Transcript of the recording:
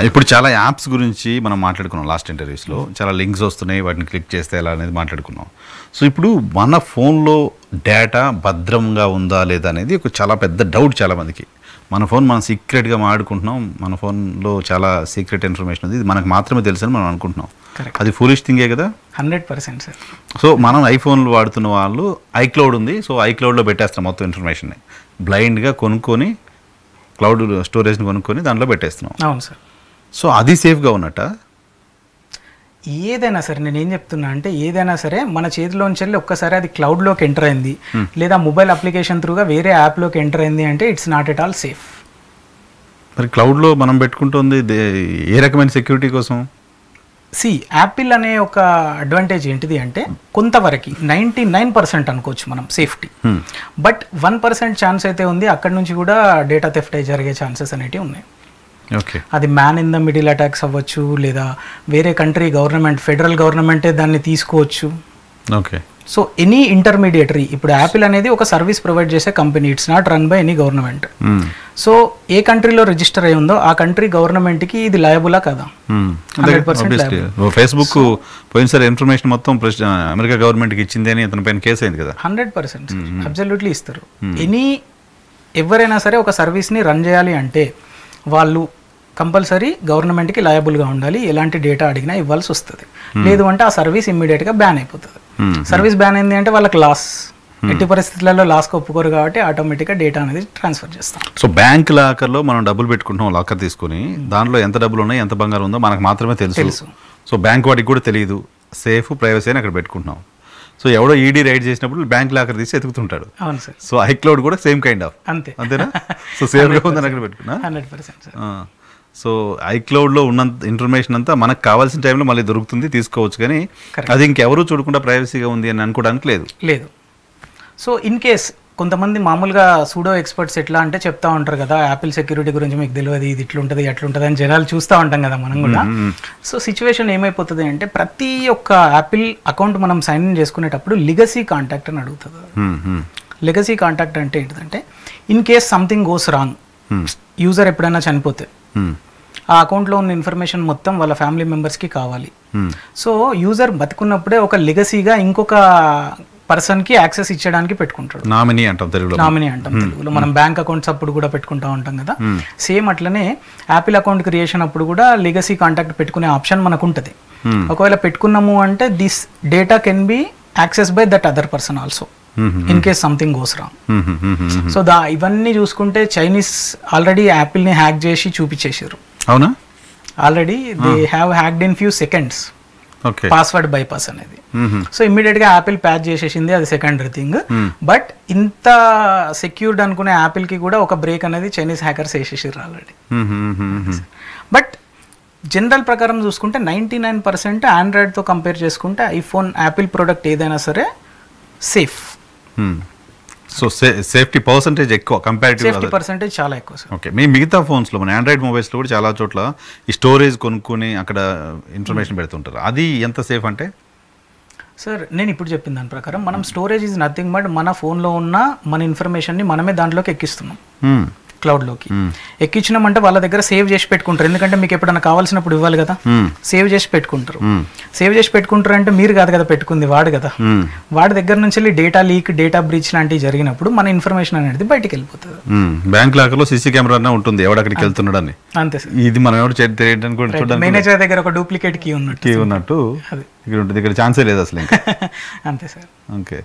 ఇప్పుడు చాలా యాప్స్ గురించి మనం మాట్లాడుకున్నాం లాస్ట్ ఇంటర్వ్యూస్లో. చాలా లింక్స్ వస్తున్నాయి, వాటిని క్లిక్ చేస్తే ఎలా అనేది మాట్లాడుకున్నాం. సో ఇప్పుడు మన ఫోన్లో డేటా భద్రంగా ఉందా లేదా అనేది ఒక చాలా పెద్ద డౌట్ చాలామందికి. మన ఫోన్ మనం సీక్రెట్గా మాట్లాడుకుంటున్నాం, మన ఫోన్లో చాలా సీక్రెట్ ఇన్ఫర్మేషన్ ఉంది, ఇది మనకు మాత్రమే తెలుసని మనం అనుకుంటున్నాం. అది ఫూలిష్ థింగే కదా. 100% సార్. సో మనం ఐఫోన్లు వాడుతున్న వాళ్ళు ఐక్లౌడ్ ఉంది, సో ఐక్లౌడ్లో పెట్టేస్తాం మొత్తం ఇన్ఫర్మేషన్ని. బ్లైండ్గా కొనుక్కొని క్లౌడ్ స్టోరేజ్ని కొనుక్కొని దాంట్లో పెట్టేస్తున్నాం. అవును సార్. సో అది సేఫ్గా ఉన్నట్ట? ఏదైనా సరే నేను ఏం చెప్తున్నా అంటే, ఏదైనా సరే మన చేతిలోంచి వెళ్ళి ఒక్కసారి అది క్లౌడ్లోకి ఎంటర్ అయింది లేదా మొబైల్ అప్లికేషన్ త్రూగా వేరే యాప్లోకి ఎంటర్ అయింది అంటే it's not at all safe. మరి క్లౌడ్లో మనం పెట్టుకుంటుంది ఏ రకమైన సెక్యూరిటీ కోసం? యాపిల్ అనే ఒక అడ్వాంటేజ్ ఏంటిది అంటే, కొంతవరకు 99% అనుకోవచ్చు మనం సేఫ్టీ. బట్ 1% ఛాన్స్ అయితే ఉంది అక్కడ నుంచి కూడా డేటా థెఫ్ట్ జరిగే ఛాన్సెస్ అనేవి ఉన్నాయి. అది man in the middle attacks అవ్వచ్చు, లేదా వేరే కంట్రీ గవర్నమెంట్, ఫెడరల్ గవర్నమెంటే దాన్ని తీసుకోవచ్చు. సో ఎనీ ఇంటర్మీడియటరీ, ఇప్పుడు యాపిల్ అనేది ఒక సర్వీస్ ప్రొవైడ్ చేసే company, it's not run by any government. So ఏ కంట్రీలో రిజిస్టర్ అయి ఉందో ఆ కంట్రీ గవర్నమెంట్కి ఇది లయబులా కదా? 100%. ఫేస్బుక్ పోయినసారి ఇన్ఫర్మేషన్ మొత్తం అమెరికా గవర్నమెంట్కి ఇచ్చింది అని అతని పైన కేసు అయింది కదా. 100% అబ్సల్యూట్లీ ఇస్తారు. ఎవరైనా సరే ఒక సర్వీస్ని రన్ చేయాలి అంటే వాళ్ళు కంపల్సరీ గవర్నమెంట్కి లయబుల్గా ఉండాలి, ఎలాంటి డేటా అడిగినా ఇవ్వాల్సి వస్తుంది. లేదు అంటే ఆ సర్వీస్ ఇమ్మీడియట్గా బ్యాన్ అయిపోతుంది. సర్వీస్ బ్యాన్ అయింది అంటే వాళ్ళకి లాస్, ఎట్టి పరిస్థితులలో లాస్కి ఒప్పుకోరు కాబట్టి ఆటోమేటిక్గా డేటా అనేది ట్రాన్స్ఫర్ చేస్తాం. సో బ్యాంక్ లాకర్లో మనం డబ్బులు పెట్టుకుంటాం, లాకర్ తీసుకుని దాంట్లో ఎంత డబ్బులు ఉన్నాయి, ఎంత బంగారం ఉందో మనకు మాత్రమే తెలుసు. సో బ్యాంక్ వాటికి కూడా తెలియదు, సేఫ్ ప్రైవసీ అని అక్కడ పెట్టుకుంటున్నాం. సో ఎవడో ఈడీ రైడ్ చేసినప్పుడు బ్యాంక్ లాకర్ తీసి ఎతుకుతుంటాడు. అవును సార్. సో ఐక్లౌడ్ కూడా సేమ్ కైండ్ ఆఫ్ అంతేనా? సో సేఫ్గా ఉందని అక్కడ పెట్టుకున్నా. 100%. సో ఐక్లౌడ్లో ఉన్న ఇన్ఫర్మేషన్ అంతా మనకు కావాల్సిన టైంలో మళ్ళీ దొరుకుతుంది, తీసుకోవచ్చు. కానీ అది ఇంకెవరూ చూడకుండా ప్రైవసీగా ఉంది అని అనుకోవడానికి లేదు. సో ఇన్ కేస్ కొంతమంది మామూలుగా సూడో ఎక్స్పర్ట్స్ ఎట్లా అంటే చెప్తా ఉంటారు కదా, యాపిల్ సెక్యూరిటీ గురించి మీకు తెలియదు, ఇది ఇట్లుంటుంది అట్లుంటుంది అని జనాలు చూస్తూ ఉంటాం కదా మనం కూడా. సో సిచ్యువేషన్ ఏమైపోతుంది అంటే, ప్రతి ఒక్క యాపిల్ అకౌంట్ మనం సైన్ ఇన్ చేసుకునేటప్పుడు లిగసీ కాంటాక్ట్ అని అడుగుతుంది. లెగసీ కాంటాక్ట్ అంటే ఏంటంటే, in case something goes wrong, user ఎప్పుడైనా చనిపోతే ఆ అకౌంట్లో ఉన్న ఇన్ఫర్మేషన్ మొత్తం వాళ్ళ ఫ్యామిలీ మెంబర్స్కి కావాలి. సో యూజర్ బతుకున్నప్పుడే ఒక లెగసీగా ఇంకొక పర్సన్కి యాక్సెస్ ఇచ్చడానికి పెట్టుకుంటాడు. నామినీ అంటాం తెలుగులో. మనం బ్యాంక్ అకౌంట్స్ అప్పుడు కూడా పెట్టుకుంటా ఉంటాం కదా. సేమ్ అట్లనే యాపిల్ అకౌంట్ క్రియేషన్ అప్పుడు కూడా లెగసీ కాంటాక్ట్ పెట్టుకునే ఆప్షన్ మనకు ఉంటుంది. ఒకవేళ పెట్టుకున్నాము అంటే this data can be access by that other person also in case something goes wrong. So ఇవన్నీ చూసుకుంటే చైనీస్ ఆల్రెడీ యాపిల్ని హ్యాక్ చేసి చూపించేసారు. అవునా? Already they have hacked in few seconds password bypass అనేది. సో ఇమ్మీడియట్ గా యాపిల్ ప్యాచ్ చేసేసింది, అది secondary thing. But ఇంత secured అనుకునే యాపిల్ కి కూడా ఒక బ్రేక్ అనేది చైనీస్ హ్యాకర్స్ వేసేసారు ఆల్రెడీ. బట్ జనరల్ ప్రకారం చూసుకుంటే 99% ఆండ్రాయిడ్తో కంపేర్ చేసుకుంటే ఐఫోన్, యాపిల్ ప్రోడక్ట్ ఏదైనా సరే సేఫ్. సో సేఫ్టీ పర్సెంటేజ్ ఎక్కువ కంపారిటివ్. సేఫ్టీ పర్సెంటేజ్ చాలా ఎక్కువ సార్. ఓకే, మీ మిగతా ఫోన్స్లో మన ఆండ్రాయిడ్ మొబైల్స్లో కూడా చాలా చోట్ల ఈ స్టోరేజ్ కొనుక్కొని అక్కడ ఇన్ఫర్మేషన్ పెడుతుంటారు, అది ఎంత సేఫ్ అంటే? సార్ నేను ఇప్పుడు చెప్పిన దాని ప్రకారం మనం స్టోరేజ్ ఈజ్ నథింగ్ బట్ మన ఫోన్లో ఉన్న మన ఇన్ఫర్మేషన్ని మనమే దాంట్లోకి ఎక్కిస్తున్నాం, క్లౌడ్లోకి. ఎక్కించినామంటే వాళ్ళ దగ్గర సేవ్ చేసి పెట్టుకుంటారు, ఎందుకంటే మీకు ఎప్పుడైనా కావాల్సినప్పుడు ఇవ్వాలి కదా. సేవ్ చేసి పెట్టుకుంటారు. సేవ్ చేసి పెట్టుకుంటారు అంటే మీరు కాదు కదా పెట్టుకుంది, వాడు కదా. వాడి దగ్గర నుంచి వెళ్ళి డేటా లీక్, డేటా బ్రీచ్ లాంటివి జరిగినప్పుడు మన ఇన్ఫర్మేషన్ అనేది బయటికి వెళ్ళిపోతుంది. బ్యాంక్ లాకర్లో సీసీ కెమెరా ఉంటుంది, ఎవడక్కడికి వెళ్తున్నాడు అని. అంతే సార్. ఇది మనం ఎవరు మేనేజర్ దగ్గర ఒక డూప్లికేట్ కీ ఉన్నట్టు ఇక్కడ ఉంటుంది, ఇక్కడ ఛాన్సే లేదు అసలు. అంతే సార్. ఓకే.